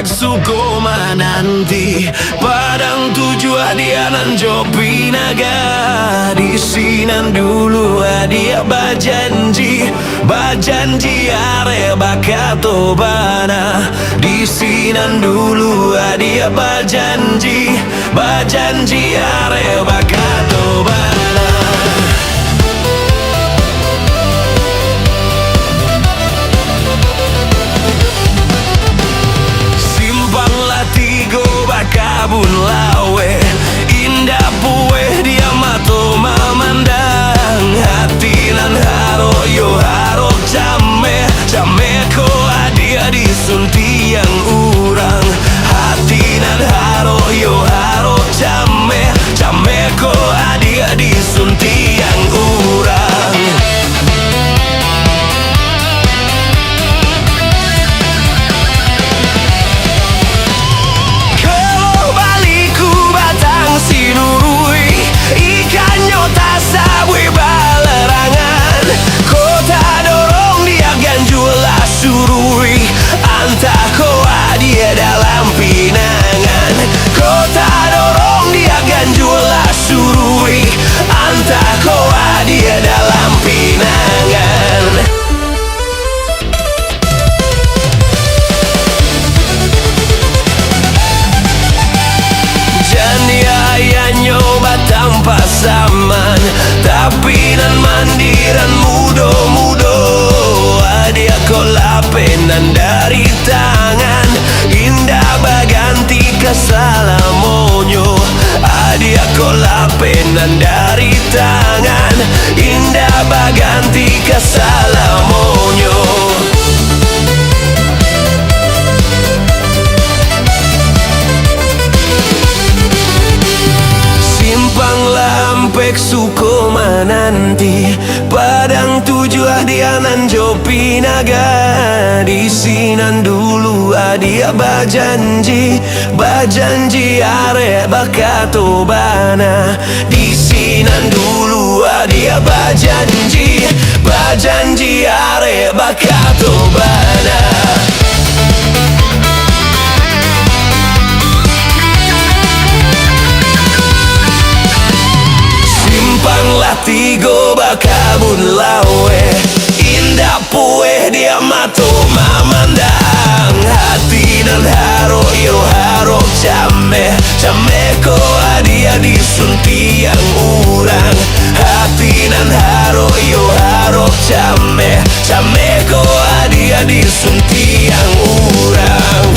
Sukoma nanti Padang Tujuh Adianan Jopi Naga di sinan dulu adia bajanji are bakato bana di sinan dulu adia bajanji are bakato bana. Kabun lawe indah pue dia mato memandang hati nan haro yo haro came ko adia disunti yang urang hati nan haro yo haro came ko adia disunti yang urang. Pasaman tapi nan mandiran mudo adia kolapenan dari tangan indah baganti kasalamonyo adia kolapenan dari tangan indah baganti kasalamonyo. Sukoma nanti Padang Tujuh Adianan Jopi Naga di sinan dulu adia bajanji are bakato bana di sinan dulu adia bajanji are bakato bana. Tigo bakabun lawe indah pue dia mato memandang hati nan haro yo haro came ko adia disunti yang urang hati nan haro yo haro came ko adia disunti yang urang.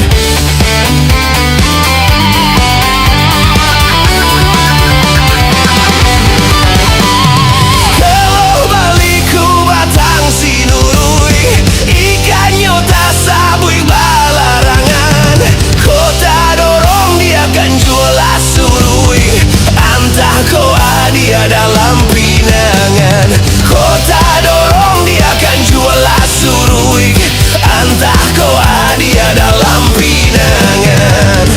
Dalam pinangan kota dorong dia akan jual surui antah kau dia dalam pinangan.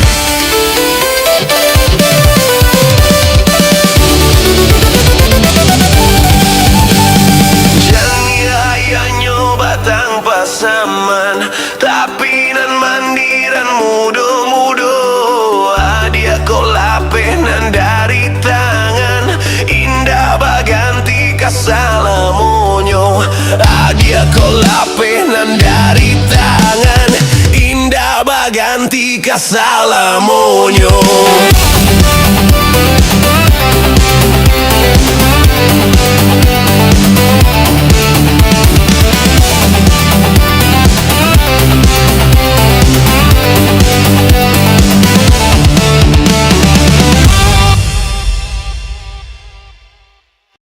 Jangan ya nyoba tanpa saman tapi nan mandiran mudo adia kau lapenan dari tangan indah baganti kasalamonyo adia kolapenan dari tangan indah baganti kasalamonyo.